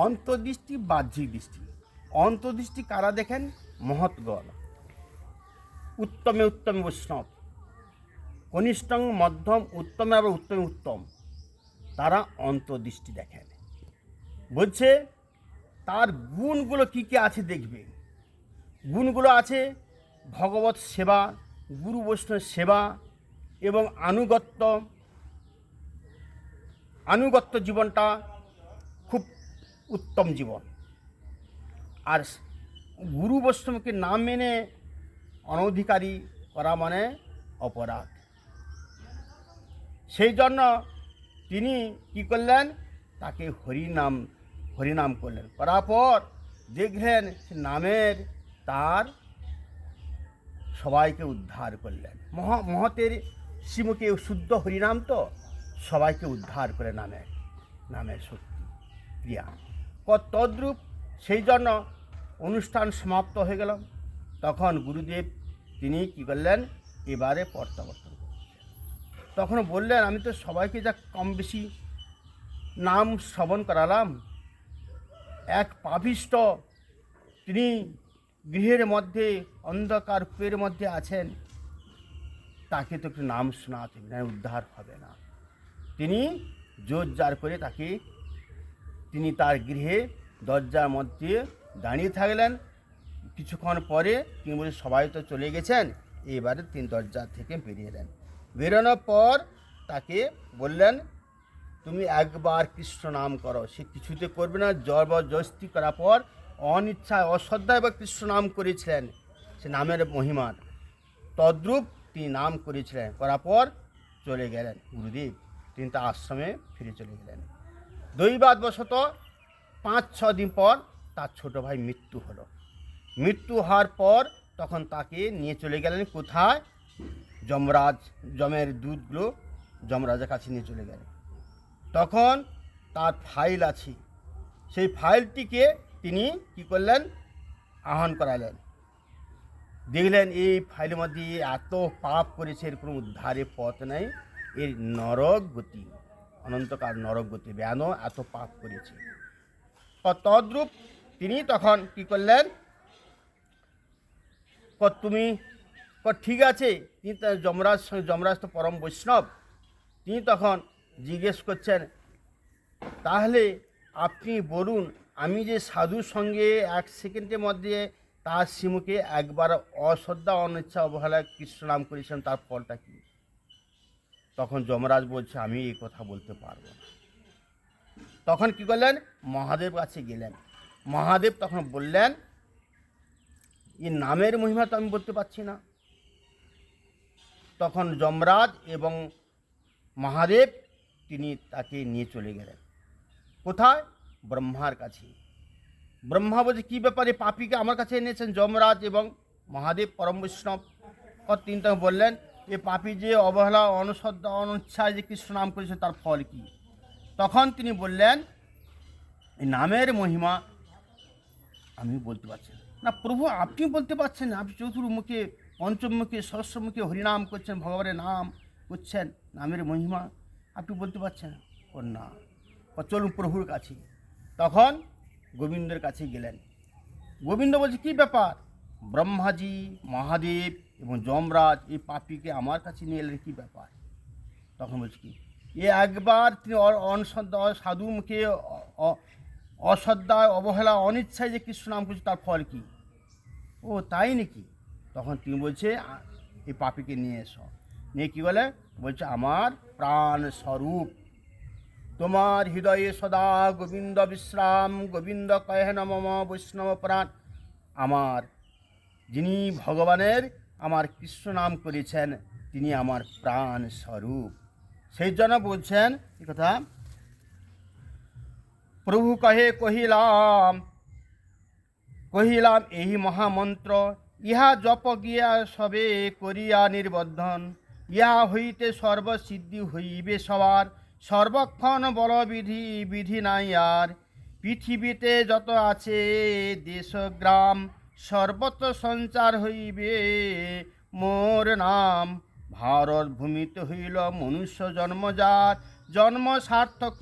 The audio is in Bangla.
অন্তর্দৃষ্টি, বাহ্যিক দৃষ্টি। অন্তর্দৃষ্টি কারা দেখেন? মহৎগণ, উত্তমে উত্তম বৈষ্ণব, কনিষ্ঠং মধ্যম উত্তমে আবার উত্তমে উত্তম, তারা অন্তর্দৃষ্টি দেখেন। বলছে তার গুণগুলো কী কী আছে দেখবে। গুণগুলো আছে ভগবত সেবা, গুরু বৈষ্ণবের সেবা এবং আনুগত্য জীবনটা খুব উত্তম জীবন। আর গুরু বৈষ্ণবকে না মেনে অনধিকারী করা মানে অপরাধ। সেই জন্য তিনি কি করলেন? তাকে হরিনাম করলেন। করার পর দেখলেন সে নামের তার সবাইকে উদ্ধার করলেন। মহতের শ্রীমুখে শুদ্ধ হরিনাম তো সবাইকে উদ্ধার করে নামের শক্তি ক্রিয়া তদ্রূপ। সেই জন্য অনুষ্ঠান সমাপ্ত হয়ে গেল। তখন গুরুদেব তিনি কী করলেন? এবারে প্রত্যাবর্তন করলেন। তখন বললেন, আমি তো সবাইকে যা কম বেশি নাম শ্রবণ করালাম, এক পাপিষ্ঠ তিনি গৃহের মধ্যে অন্ধকার কূপের মধ্যে আছেন, তাকে তো একটু নাম শোনাতে হবে, না উদ্ধার হবে না। তিনি জোর জার করে তিনি তার গৃহে দরজার মধ্যে দাঁড়িয়ে থাকলেন। কিছুক্ষণ পরে তিনি বলে, সবাই তো চলে গেছেন, এবারে তিনি দরজা থেকে বেরিয়ে এলেন। বেরোনোর পর তাকে বললেন, তুমি একবার কৃষ্ণ নাম করো। সে কিছুতে করবে না। জবরদস্তি করার পর অনিচ্ছায় অশ্রদ্ধায় বা কৃষ্ণ নাম করেছিলেন। সে নামের মহিমার তদ্রূপ তিনি নাম করেছিলেন। করার পর চলে গেলেন গুরুদেব, তিনি তার আশ্রমে ফিরে চলে গেলেন। দৈবাৎবশত 5-6 দিন পর তার ছোট ভাই মৃত্যু হলো। মৃত্যু হওয়ার পর তখন তাকে নিয়ে চলে গেলেন কোথায়? যমের দুধগুলো যমরাজের কাছে নিয়ে চলে গেলেন। তখন তার ফাইল আছে, সেই ফাইলটিকে তিনি কি করলেন? আহ্বান করালেন। দেখলেন এই ফাইলের মধ্যে এত পাপ করেছে, এর কোনো উদ্ধারের পথ নেই, এর নরক গতি, অনন্তকাল নরক গতি, বেয়ানো এত পাপ করেছে। তদ্রূপ তিনি তখন কি করলেন? তুমি ঠিক আছে। তিনি যমরাজ তো পরম বৈষ্ণব, তিনি তখন জিজ্ঞেস করছেন, তাহলে আপনি বলুন, আমি যে সাধুর সঙ্গে 1 সেকেন্ডের মধ্যে তার শ্রীমুখে একবার অশ্রদ্ধা অনিচ্ছা অবহেলায় কৃষ্ণ নাম করেছিলাম, তার ফলটা কী? তখন যমরাজ বলছে, আমি এই কথা বলতে পারবো না। তখন কি করলেন? মহাদেব কাছে গেলেন। মহাদেব তখন বললেন, এই নামের মহিমা তো আমি বলতে পারছি না। তখন যমরাজ এবং মহাদেব তিনি তাকে নিয়ে চলে গেলেন কোথায়? ব্রহ্মার কাছে। ব্রহ্মা বলছে, কী ব্যাপারে পাপীকে আমার কাছে এনেছেন? যমরাজ এবং মহাদেব পরম বৈষ্ণব তিনি তখন বললেন, এ পাপী যে অবহেলা অনশ্রদ্ধা অনিচ্ছায় যে কৃষ্ণ নাম করেছে, তার ফল কী? তখন তিনি বললেন, এই নামের মহিমা আমি বলতে পারছি না। প্রভু, আপনি বলতে পারছেন না? আপনি চতুর্মুখে পঞ্চমুখে সহস্রমুখে হরিনাম করছেন, ভগবানের নাম করছেন, নামের মহিমা আপনি বলতে পারছেন না? চলুন প্রভুর কাছে। তখন গোবিন্দের কাছে গেলেন। গোবিন্দ বলছে, কী ব্যাপার? ব্রহ্মাজি, মহাদেব এবং যমরাজ এই পাপীকে আমার কাছে নিয়ে এলেন, কী ব্যাপার? তখন বলছে, কি একবার তিনি অনশ্রদ্ধা সাধু মুখে অশ্রদ্ধায় অবহেলা অনিচ্ছায় যে কৃষ্ণ নাম করছে, তার ফল কী? ও তাই নাকি? তখন তিনি বলছে, এই পাপীকে নিয়ে এসো। নিয়ে কী বলে? বলছে, আমার প্রাণ স্বরূপ তোমার হৃদয়ে সদা গোবিন্দ বিশ্রাম, গোবিন্দ কহেন মম বৈষ্ণব প্রাণ। আমার যিনি ভগবানের আমার কৃষ্ণ নাম করেছেন, তিনি আমার প্রাণ স্বরূপ। সেই জন্য বলছেন এই কথা, প্রভু কহে কহিলাম এই মহামন্ত্র, ইহা জপ গিয়া সবে করিয়া নির্বন্ধন, ইহা হইতে সর্বসিদ্ধি হইবে সবার, সর্বক্ষণ বল বিধি নাই আর। পৃথিবীতে যত আছে দেশ গ্রাম, সর্বত্র সঞ্চার হইবে মোর নাম। ভারত ভূমিতে হইল মনুষ্য জন্মজাত, জন্ম সার্থক